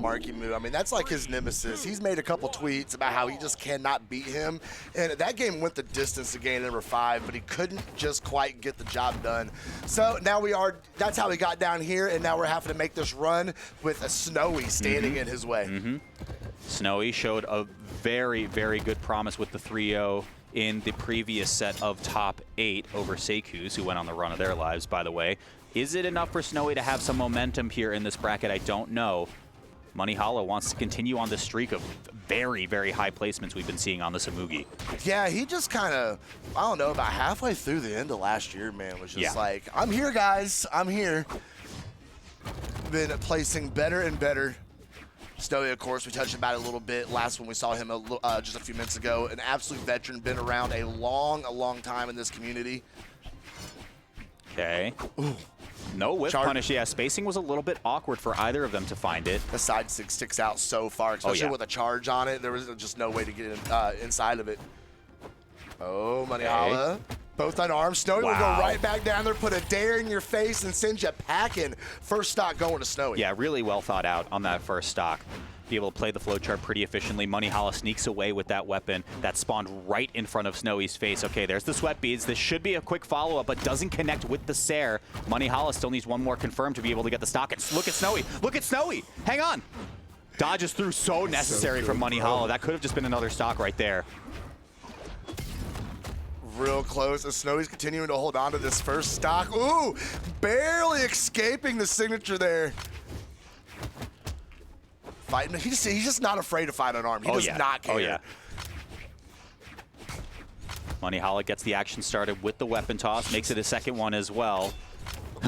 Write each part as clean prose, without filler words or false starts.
Marky Moo. I mean, that's like his nemesis. He's made a couple tweets about how he just cannot beat him. And that game went the distance to game number 5, but he couldn't just quite get the job done. So now that's how he got down here, and now we're having to make this run with a Snowy standing in his way. Snowy showed a very, very good promise with the 3-0 in the previous set of top 8 over Seikuz, who went on the run of their lives, by the way. Is it enough for Snowy to have some momentum here in this bracket? I don't know. Monihalla wants to continue on the streak of very, very high placements we've been seeing on the Samugi. Yeah, he just kind of, I don't know, about halfway through the end of last year, man, was just like, I'm here, guys. I'm here. Been placing better and better. Snowy, of course, we touched about it a little bit last when we saw him just a few minutes ago. An absolute veteran, been around a long time in this community. Okay. Ooh. No whiff punish. Yeah, spacing was a little bit awkward for either of them to find it. The side six sticks out so far, especially with a charge on it. There was just no way to get inside of it. Oh, Monihalla. Okay. Both unarmed. Snowy will go right back down there, put a dare in your face, and send you packing. First stock going to Snowy. Yeah, really well thought out on that first stock. Be able to play the flowchart pretty efficiently. Monihalla sneaks away with that weapon that spawned right in front of Snowy's face. Okay, there's the sweat beads. This should be a quick follow-up, but doesn't connect with the Sair. Monihalla still needs one more confirm to be able to get the stock. And look at Snowy. Look at Snowy. Hang on. Dodges through so necessary from Monihalla. That could have just been another stock right there. Real close as Snowy's continuing to hold on to this first stock. Ooh, barely escaping the signature there. Fighting, he's just not afraid to fight unarmed. He does not care. Oh, yeah. Monihalla gets the action started with the weapon toss, makes it a second one as well.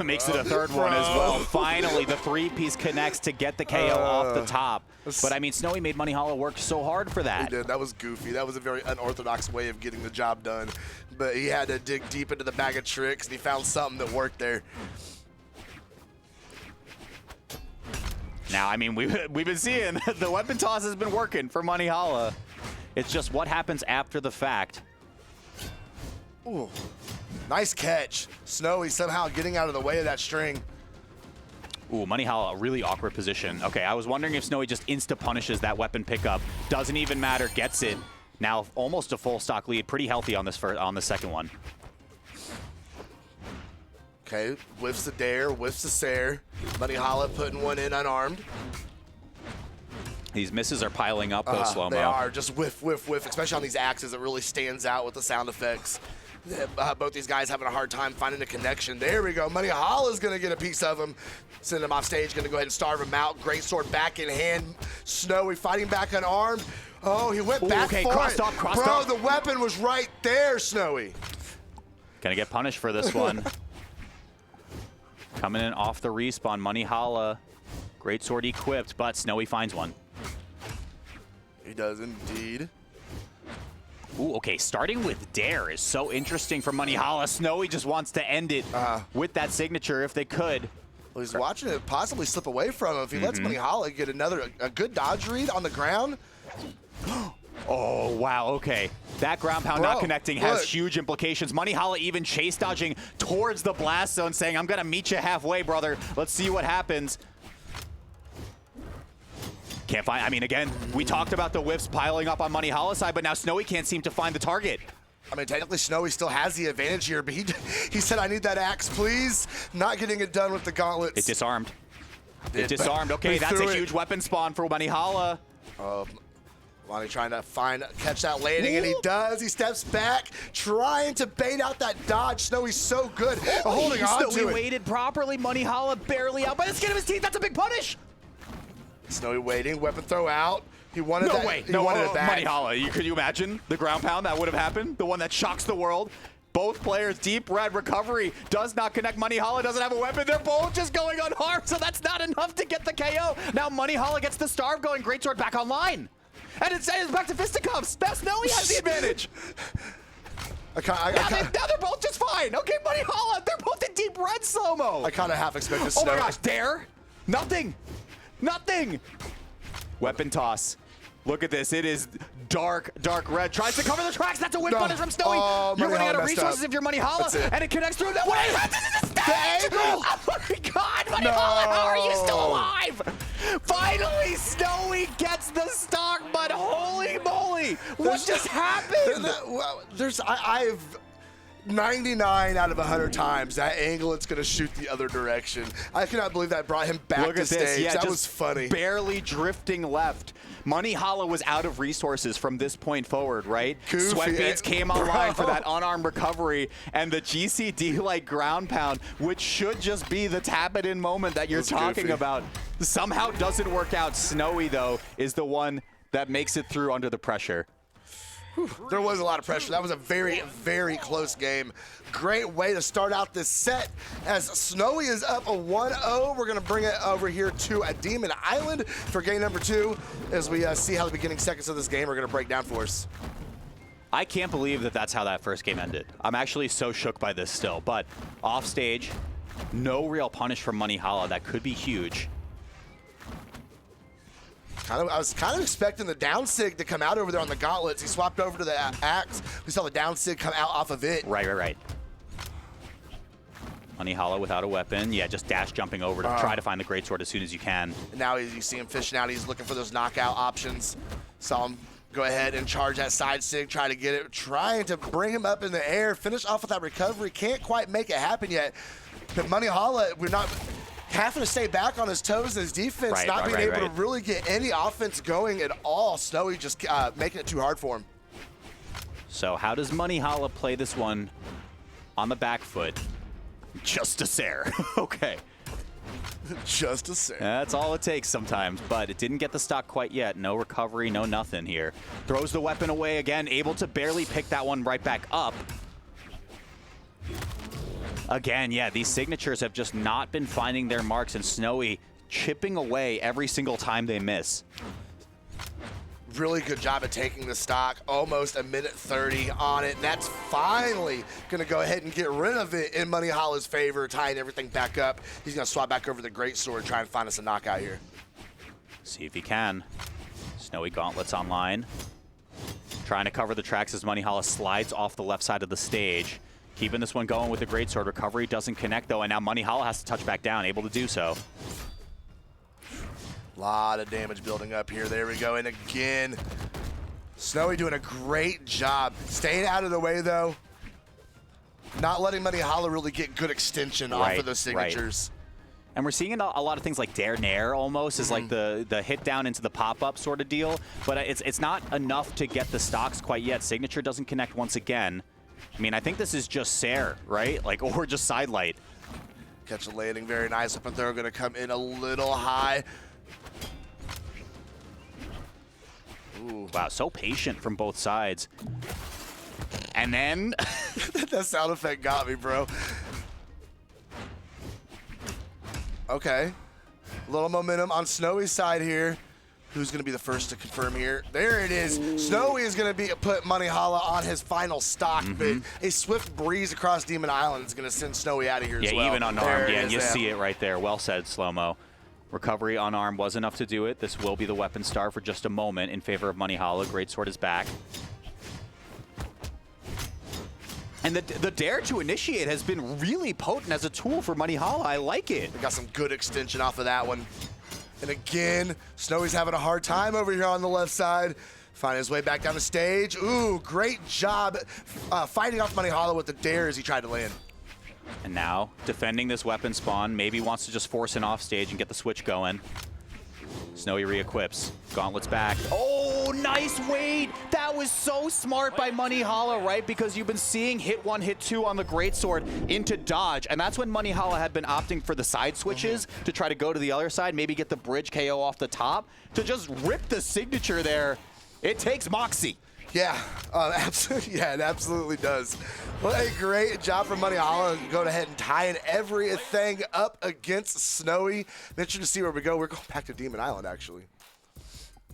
Makes it a third one as well. Finally, the three-piece connects to get the KO off the top. But, I mean, Snowy made Monihalla work so hard for that. He did. That was goofy. That was a very unorthodox way of getting the job done. But he had to dig deep into the bag of tricks, and he found something that worked there. Now, I mean, we've been seeing the weapon toss has been working for Monihalla. It's just what happens after the fact. Ooh, nice catch. Snowy somehow getting out of the way of that string. Ooh, Monihalla, a really awkward position. Okay, I was wondering if Snowy just insta-punishes that weapon pickup. Doesn't even matter, gets it. Now, almost a full stock lead. Pretty healthy on this on the second one. Okay, whiffs the dare, whiffs the Sair. Monihalla putting one in unarmed. These misses are piling up, though, slow-mo. They are, just whiff, whiff, whiff, especially on these axes. It really stands out with the sound effects. Both these guys having a hard time finding a connection. There we go. Monihala's going to get a piece of him. Send him off stage, going to go ahead and starve him out. Great sword back in hand. Snowy fighting back unarmed. Oh, he went back for crossed it. Off, crossed Bro, off. The weapon was right there, Snowy. Gonna get punished for this one. Coming in off the respawn, Monihalla. Great sword equipped, but Snowy finds one. He does indeed. Ooh, okay, starting with dare is so interesting for Monihalla. Snowy just wants to end it with that signature if they could. Well, he's watching it possibly slip away from him. If he lets Monihalla get a good dodge read on the ground. Oh, wow, okay. That ground pound not connecting has huge implications. Monihalla even chase dodging towards the blast zone, saying, I'm gonna meet you halfway, brother. Let's see what happens. Can't find, I mean, again, we talked about the whiffs piling up on Monihalla's side, but now Snowy can't seem to find the target. I mean, technically Snowy still has the advantage here, but he said, I need that axe, please. Not getting it done with the gauntlets. It disarmed. It disarmed. Okay, that's a huge weapon spawn for Monihalla. Lonnie trying to catch that landing, and he does. He steps back, trying to bait out that dodge. Snowy's so good at holding on to it. Snowy waited properly. Monihalla barely out by the skin of his teeth. That's a big punish. Snowy waiting, weapon throw out. He wanted that. He wanted it back. Monihalla, could you imagine the ground pound that would have happened? The one that shocks the world. Both players, deep red recovery, does not connect. Monihalla doesn't have a weapon. They're both just going unharmed, so that's not enough to get the KO. Now Monihalla gets the starve going. Great sword back online. And it's back to fisticuffs. Now Snowy has the advantage. Now they're both just fine. Okay, Monihalla, they're both in deep red slow-mo. I kind of half expected Snowy. Oh my gosh, dare? Nothing. Nothing. Weapon toss. Look at this. It is dark red. Tries to cover the tracks. That's a whip punish from Snowy. You're running out of resources if you're Monihalla, and it connects through that way. The angle. Oh my God, Monihalla, how are you still alive? Finally, Snowy gets the stock, but holy moly, what just happened? I've 99 out of 100 times that angle it's going to shoot the other direction. I cannot believe that brought him back Look to at this. stage. Yeah, that just was funny. Barely drifting left. Monihalla was out of resources from this point forward, right? Goofy. Sweatbeads came online for that unarmed recovery, and the GCD like ground pound, which should just be the tap it in moment that you're talking about, somehow doesn't work out. Snowy, though, is the one that makes it through under the pressure. There was a lot of pressure. That was a very, very close game. Great way to start out this set as Snowy is up a 1-0. We're going to bring it over here to a Demon Island for game number 2 as we see how the beginning seconds of this game are going to break down for us. I can't believe that that's how that first game ended. I'm actually so shook by this still, but off stage, no real punish from Monihalla. That could be huge. I was kind of expecting the down sig to come out over there on the gauntlets. He swapped over to the axe. We saw the down sig come out off of it. Right. Monihalla without a weapon. Yeah, just dash jumping over to try to find the greatsword as soon as you can. And now you see him fishing out. He's looking for those knockout options. Saw him go ahead and charge that side sig, try to get it, trying to bring him up in the air, finish off with that recovery. Can't quite make it happen yet. But Monihalla, we're not having to stay back on his toes in his defense, not being able to really get any offense going at all. Snowy just making it too hard for him. So how does Monihalla play this one on the back foot? Just a Sair. Okay. Just a Sair. That's all it takes sometimes, but it didn't get the stock quite yet. No recovery, no nothing here. Throws the weapon away again, able to barely pick that one right back up. Again, yeah, these signatures have just not been finding their marks, and Snowy chipping away every single time they miss. Really good job at taking the stock. Almost a minute 30 on it. And that's finally going to go ahead and get rid of it in Monihalla's favor, tying everything back up. He's going to swap back over the greatsword, try and find us a knockout here. See if he can. Snowy gauntlets online. Trying to cover the tracks as Monihalla slides off the left side of the stage. Keeping this one going with the greatsword. Recovery doesn't connect, though, and now Monihalla has to touch back down, able to do so. A lot of damage building up here. There we go. And again, Snowy doing a great job. Staying out of the way, though. Not letting Monihalla really get good extension off of those signatures. And we're seeing a lot of things like Dare Nair almost is like the hit down into the pop-up sort of deal. But it's not enough to get the stocks quite yet. Signature doesn't connect once again. I mean, I think this is just Sair, right? Like, or just sidelight. Catch a landing, very nice. Up and throw going to come in a little high. Ooh. Wow, so patient from both sides. And then... that sound effect got me, bro. Okay. A little momentum on Snowy's side here. Who's going to be the first to confirm here? There it is. Snowy is going to put Monihalla on his final stock, but a swift breeze across Demon Island is going to send Snowy out of here as well. Yeah, even unarmed. Yeah, and you see it right there. Well said, Slow-Mo. Recovery unarmed was enough to do it. This will be the weapon star for just a moment in favor of Monihalla. Greatsword is back. And the dare to initiate has been really potent as a tool for Monihalla. I like it. We got some good extension off of that one. And again, Snowy's having a hard time over here on the left side. Finding his way back down the stage. Ooh, great job fighting off Monihalla with the dare as he tried to land. And now, defending this weapon spawn, maybe wants to just force an off stage and get the switch going. Snowy re-equips. Gauntlets back. Oh, nice wait! That was so smart by Monihalla, right? Because you've been seeing hit 1, hit 2 on the greatsword into dodge, and that's when Monihalla had been opting for the side switches to try to go to the other side, maybe get the bridge KO off the top, to just rip the signature there. It takes moxie. Yeah, absolutely. Yeah, it absolutely does. Well, a great job from Monihalla. Go ahead and tying everything up against Snowy. Interesting to see where we go. We're going back to Demon Island, actually.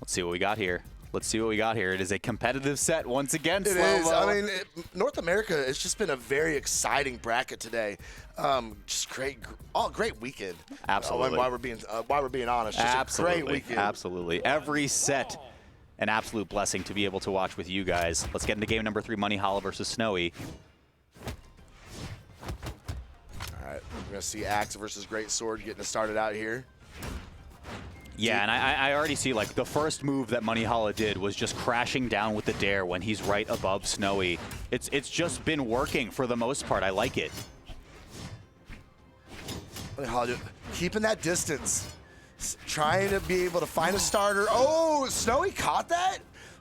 Let's see what we got here. Let's see what we got here. It is a competitive set once again. It is. I mean, North America, it's just been a very exciting bracket today. Just great weekend. Absolutely. Why we're being honest, just a great weekend. Absolutely. Every set. An absolute blessing to be able to watch with you guys. Let's get into game number 3, Monihalla versus Snowy. All right, we're going to see Axe versus Greatsword getting it started out here. Yeah, and I already see, like, the first move that Monihalla did was just crashing down with the dare when he's right above Snowy. It's just been working for the most part. I like it. Monihalla keeping that distance. Trying to be able to find a starter. Oh, Snowy caught that?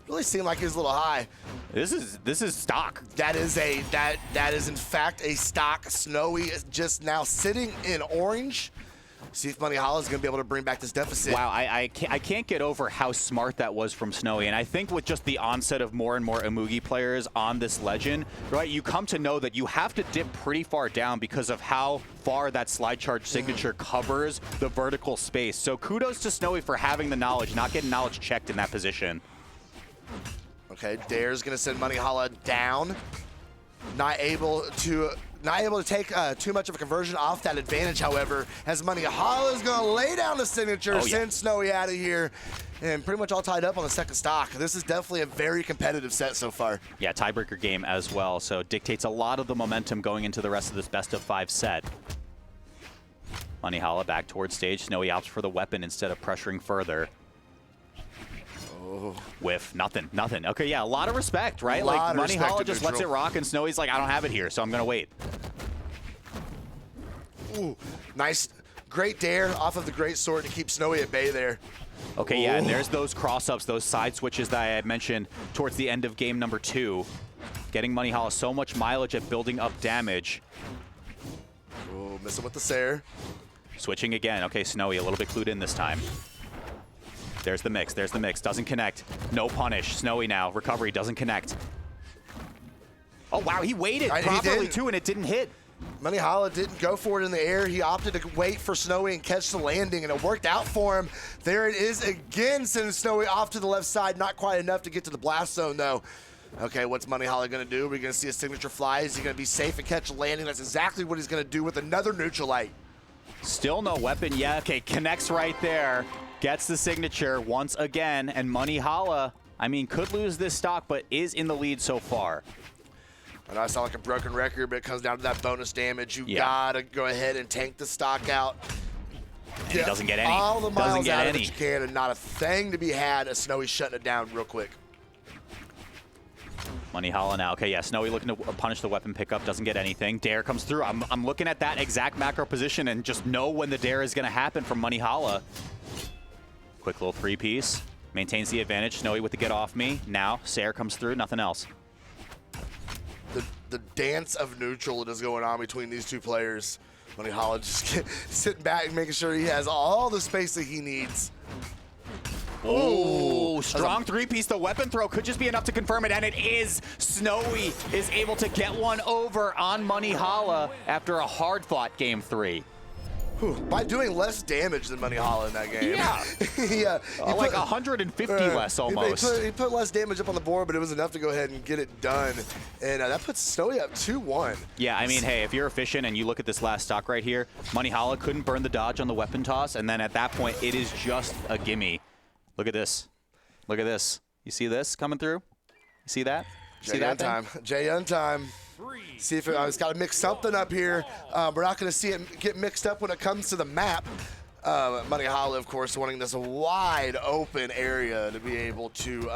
Really seemed like he was a little high. This is stock. That is in fact a stock. Snowy is just now sitting in orange. See if Monihalla is going to be able to bring back this deficit. Wow, I can't get over how smart that was from Snowy. And I think with just the onset of more and more Imugi players on this legend, right, you come to know that you have to dip pretty far down because of how far that slide charge signature covers the vertical space. So kudos to Snowy for having the knowledge, not getting knowledge checked in that position. Okay, Dare's going to send Monihalla down. Not able to take too much of a conversion off that advantage, however, as Monihalla is going to lay down the signature, send Snowy out of here, and pretty much all tied up on the second stock. This is definitely a very competitive set so far. Yeah, tiebreaker game as well, so dictates a lot of the momentum going into the rest of this best-of-5 set. Monihalla back towards stage. Snowy opts for the weapon instead of pressuring further. Whiff, nothing. Okay, yeah, a lot of respect, right? Like, Monihalla just lets it rock, and Snowy's like, I don't have it here, so I'm going to wait. Ooh, nice, great dare off of the great sword to keep Snowy at bay there. Okay, yeah, and there's those cross-ups, those side switches that I had mentioned towards the end of game number 2. Getting Monihalla so much mileage at building up damage. Oh, missing with the Sair. Switching again. Okay, Snowy a little bit clued in this time. There's the mix, doesn't connect. No punish, Snowy now, recovery doesn't connect. Oh wow, he waited properly too and it didn't hit. Monihalla didn't go for it in the air. He opted to wait for Snowy and catch the landing, and it worked out for him. There it is again, sending Snowy off to the left side. Not quite enough to get to the blast zone though. Okay, what's Monihalla gonna do? We're gonna see a signature fly. Is he gonna be safe and catch a landing? That's exactly what he's gonna do with another neutral light. Still no weapon yet. Okay, connects right there. Gets the signature once again, and Monihalla, I mean, could lose this stock, but is in the lead so far. I know I sound like a broken record, but it comes down to that bonus damage. You gotta go ahead and tank the stock out. And he doesn't get any. All the miles out of it you can, and not a thing to be had as Snowy's shutting it down real quick. Monihalla now. Okay, yeah, Snowy looking to punish the weapon pickup, doesn't get anything. Dare comes through. I'm looking at that exact macro position and just know when the dare is going to happen from Monihalla. Quick little three-piece. Maintains the advantage. Snowy with the get off me. Now, Sair comes through, nothing else. The dance of neutral that is going on between these two players. Monihalla just sitting back and making sure he has all the space that he needs. Oh, strong three-piece. The weapon throw could just be enough to confirm it, and it is. Snowy is able to get one over on Monihalla after a hard-fought game 3. By doing less damage than Monihalla in that game. Yeah. Like 150 less almost. He put less damage up on the board, but it was enough to go ahead and get it done. And that puts Snowy up 2-1. Yeah, I mean, hey, if you're efficient and you look at this last stock right here, Monihalla couldn't burn the dodge on the weapon toss, and then at that point, it is just a gimme. Look at this. Look at this. You see this coming through? You see that? See that time. J-Un time. See if it's got to mix something up here. We're not going to see it get mixed up when it comes to the map. Monihalla, of course, wanting this wide open area to be able to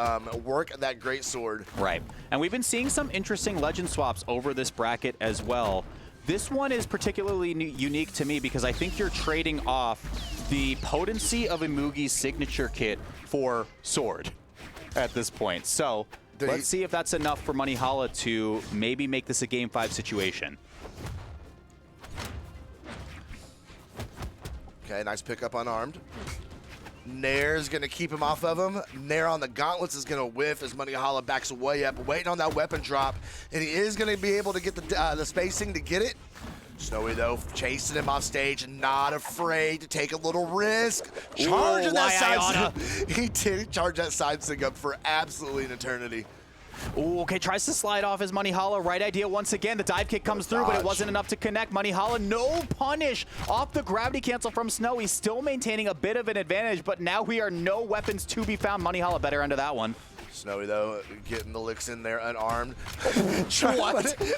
work that great sword. Right. And we've been seeing some interesting legend swaps over this bracket as well. This one is particularly unique to me because I think you're trading off the potency of Imugi's signature kit for sword at this point. So let's see if that's enough for Monihalla to maybe make this a Game 5 situation. Okay, nice pickup unarmed. Nair's going to keep him off of him. Nair on the gauntlets is going to whiff as Monihalla backs way up, waiting on that weapon drop. And he is going to be able to get the spacing to get it. Snowy, though, chasing him off stage, not afraid to take a little risk. Charging that side sig. He did charge that side sig up for absolutely an eternity. Ooh, okay, tries to slide off his Monihalla. Right idea once again. The dive kick comes through, but it wasn't enough to connect. Monihalla, no punish off the gravity cancel from Snowy. Still maintaining a bit of an advantage, but now we are no weapons to be found. Monihalla better under that one. Snowy, though, getting the licks in there unarmed.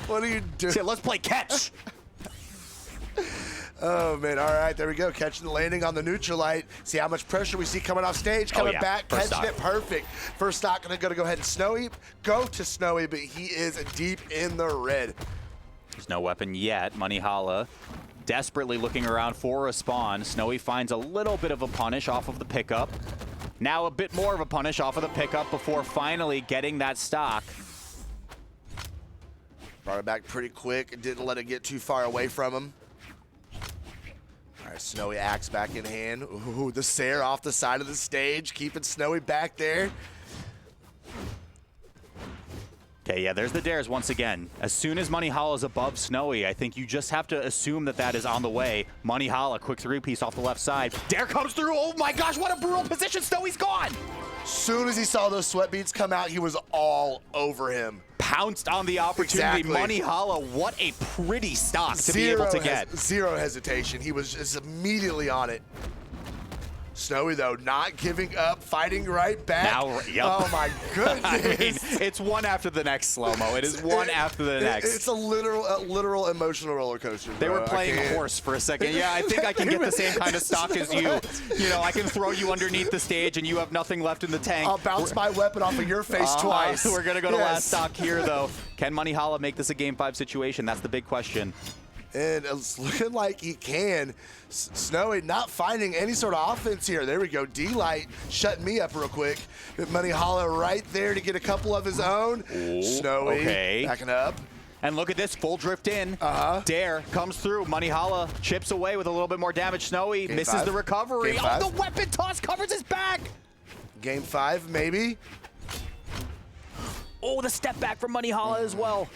What are you doing? See, let's play catch. Oh, man. All right, there we go. Catching the landing on the neutral light. See how much pressure we see coming off stage. Coming back, First catching stock. it. Perfect. First stock going to go ahead and Snowy. Go to Snowy, but he is deep in the red. There's no weapon yet. Monihalla desperately looking around for a spawn. Snowy finds a little bit of a punish off of the pickup. Now a bit more of a punish off of the pickup before finally getting that stock. Brought it back pretty quick and didn't let it get too far away from him. All right, Snowy axe back in hand. Ooh, the Sair off the side of the stage, keeping Snowy back there. Okay, yeah, there's the dares once again. As soon as Monihalla is above Snowy, I think you just have to assume that that is on the way. Monihalla, quick three-piece off the left side. Dare comes through. Oh my gosh, what a brutal position. Snowy's gone. Soon as he saw those sweat beads come out, he was all over him. Pounced on the opportunity. Exactly. Monihalla, what a pretty stock to be able to get. Zero hesitation. He was just immediately on it. Snowy, though, not giving up, fighting right back. Now, yep. Oh, my goodness. I mean, it's one after the next, Slow-Mo. It is one after the next. It's a literal emotional roller coaster, bro. They were playing horse for a second. Yeah, I think I can get the same kind of stock as you. You know, I can throw you underneath the stage and you have nothing left in the tank. I'll bounce my weapon off of your face twice. We're going to go to last stock here, though. Can Monihalla make this a Game 5 situation? That's the big question. And it's looking like he can. Snowy not finding any sort of offense here. There we go. D-Light shutting me up real quick. Monihalla right there to get a couple of his own. Ooh, Snowy backing up. And look at this, full drift in. Dare comes through. Monihalla chips away with a little bit more damage. Snowy misses the recovery. Oh, the weapon toss covers his back. Game 5, maybe. Oh, the step back from Monihalla as well.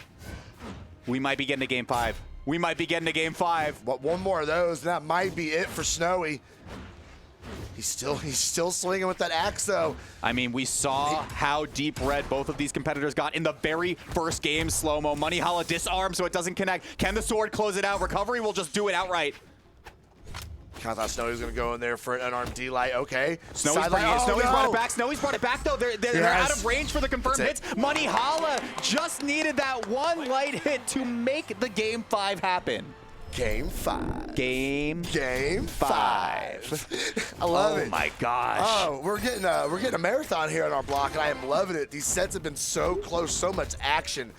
We might be getting to Game 5. We might be getting to Game 5. But one more of those, that might be it for Snowy. He's still swinging with that axe, though. I mean, we saw how deep red both of these competitors got in the very first game. Slow-Mo. Monihalla disarmed so it doesn't connect. Can the sword close it out? Recovery will just do it outright. I thought Snowy was going to go in there for an unarmed D-Light. Okay. Snowy's brought it back. Snowy's brought it back, though. They're out of range for the confirmed hits. Monihalla just needed that one light hit to make the Game 5 happen. Game 5. Game 5. I love it. Oh, my gosh. Oh, we're getting a marathon here on our block, and I am loving it. These sets have been so close, so much action.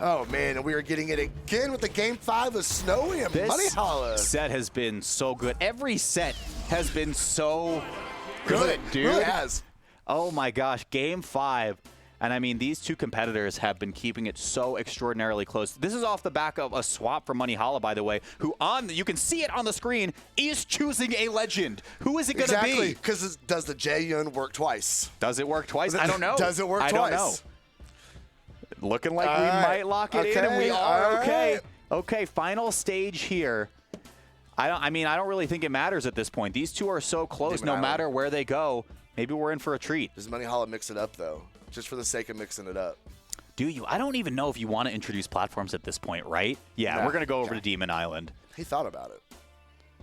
Oh, man, and we are getting it again with the Game 5 of Snowy and Monihalla. This set has been so good. Every set has been so good, dude. It really has. Oh, my gosh. Game 5. And, I mean, these two competitors have been keeping it so extraordinarily close. This is off the back of a swap from Monihalla, by the way, who you can see it on the screen, is choosing a legend. Who is it going to be? Exactly, because does the J-Yun work twice? Does it work twice? I don't know. Does it work twice? I don't know. Looking like we might lock it in, and we are. Okay. Okay, final stage here. I don't really think it matters at this point. These two are so close, no matter where they go. Maybe we're in for a treat. Does Monihalla mix it up, though? Just for the sake of mixing it up. Do you? I don't even know if you want to introduce platforms at this point, right? Yeah, we're going to go over to Demon Island. He thought about it.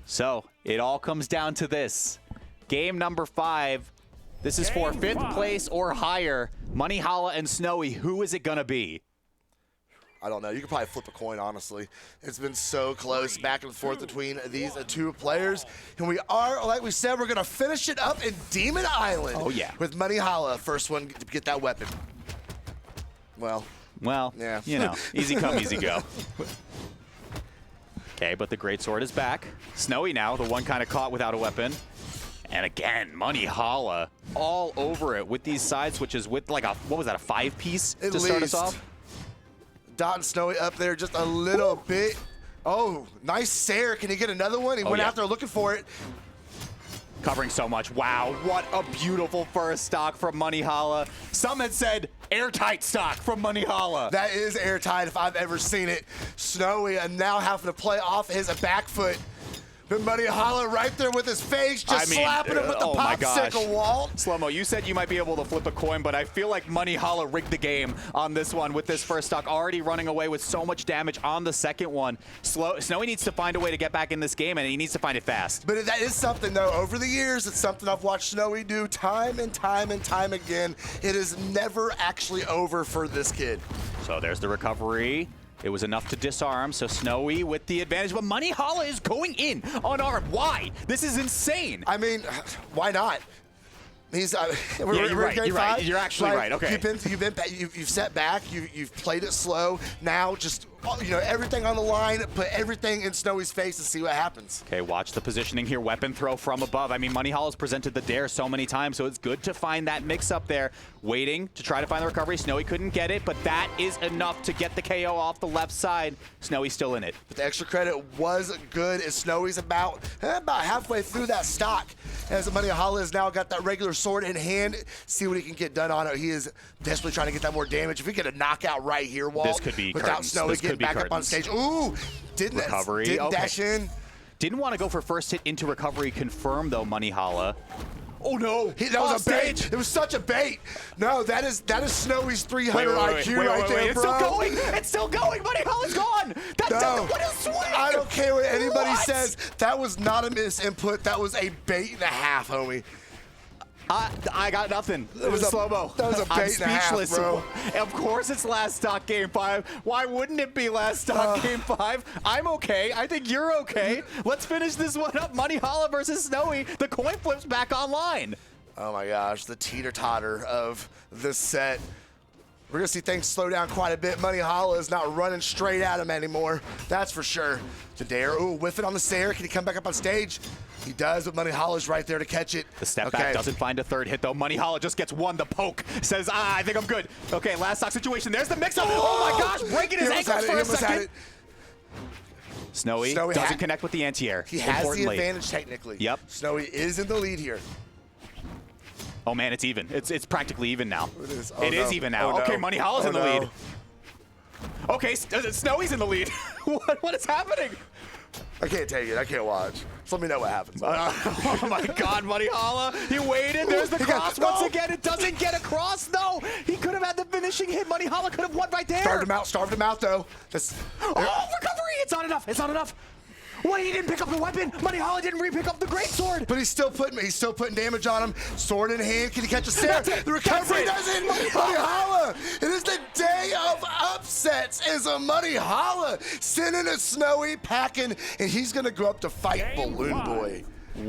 So, it all comes down to this. Game number 5. This is for 5th place or higher. Monihalla and Snowy, who is it going to be? I don't know. You could probably flip a coin, honestly. It's been so close back and forth between these two players. And we are, like we said, we're going to finish it up in Demon Island. Oh, yeah. With Monihalla, first one to get that weapon. Well, yeah. You know, easy come, easy go. Okay, but the Greatsword is back. Snowy now, the one kind of caught without a weapon. And again, Monihalla all over it with these side switches with like a, what was that, a 5-piece to start us off? Dotting Snowy up there just a little bit. Oh, nice Sair. Can he get another one? He went out there looking for it. Covering so much. Wow, what a beautiful first stock from Monihalla. Some had said airtight stock from Monihalla. That is airtight if I've ever seen it. Snowy and now having to play off his back foot. But Monihalla right there with his face, just slapping him with the popsicle wall. Slow-Mo, you said you might be able to flip a coin, but I feel like Monihalla rigged the game on this one with this first stock, already running away with so much damage on the second one. Snowy needs to find a way to get back in this game, and he needs to find it fast. But that is something, though. Over the years, it's something I've watched Snowy do time and time and time again. It is never actually over for this kid. So there's the recovery. It was enough to disarm, so Snowy with the advantage, but Monihalla is going in unarmed. Why? This is insane. I mean, why not? He's you're right. You're actually right. Okay. You've set back. You've played it slow. Now just everything on the line. Put everything in Snowy's face and see what happens. Okay, watch the positioning here. Weapon throw from above. I mean, Monihala's presented the dare so many times, so it's good to find that mix up there. Waiting to try to find the recovery. Snowy couldn't get it, but that is enough to get the KO off the left side. Snowy's still in it. But the extra credit was good as Snowy's about halfway through that stock. As Monihalla has now got that regular sword in hand, see what he can get done on it. He is desperately trying to get that more damage. If we get a knockout right here, Walt, this could be without Snowy getting back up on stage. Ooh, didn't dash in. Didn't want to go for first hit into recovery. Confirm though, Monihalla. Oh no, that was a bait. It was such a bait. No, that is Snowy's 300 IQ right there, bro. It's still going. It's still going. Monihala's gone. What a swing. I don't care what anybody says. That was not a misinput. That was a bait and a half, homie. I got nothing. It was slow-mo. That was a bait and a half, bro. Of course it's last stock game 5. Why wouldn't it be last stock game 5? I'm okay. I think you're okay. Let's finish this one up. Monihalla versus Snowy. The coin flip's back online. Oh my gosh, the teeter-totter of this set. We're gonna see things slow down quite a bit. Monihalla is not running straight at him anymore. That's for sure. The dare, ooh, whiff it on the stair. Can he come back up on stage? He does, but Monihalla's right there to catch it. The step back doesn't find a third hit, though. Monihalla just gets one. The poke says, I think I'm good. Okay, last stock situation. There's the mix-up. Oh my gosh, breaking his ankles for a second. Snowy doesn't connect with the anti-air. He has the advantage technically. Yep. Snowy is in the lead here. Oh man, it's even. It's practically even now. It is even now. Okay, Monihalla's in the lead. Okay, Snowy's in the lead. What is happening? I can't take it. I can't watch. Just let me know what happens. Oh my God, Monihalla. He waited. There's the cross once again. It doesn't get across. No, he could have had the finishing hit. Monihalla could have won right there. Starved him out though. Oh, recovery. It's not enough. It's not enough. What? He didn't pick up the weapon. Monihalla didn't re-pick up the greatsword. But he's still putting damage on him. Sword in hand. Can he catch a stair? The recovery doesn't. Monihalla. It is the day of upsets. Is a Monihalla sending a Snowy packing, and he's gonna go up to fight Balloon Boy.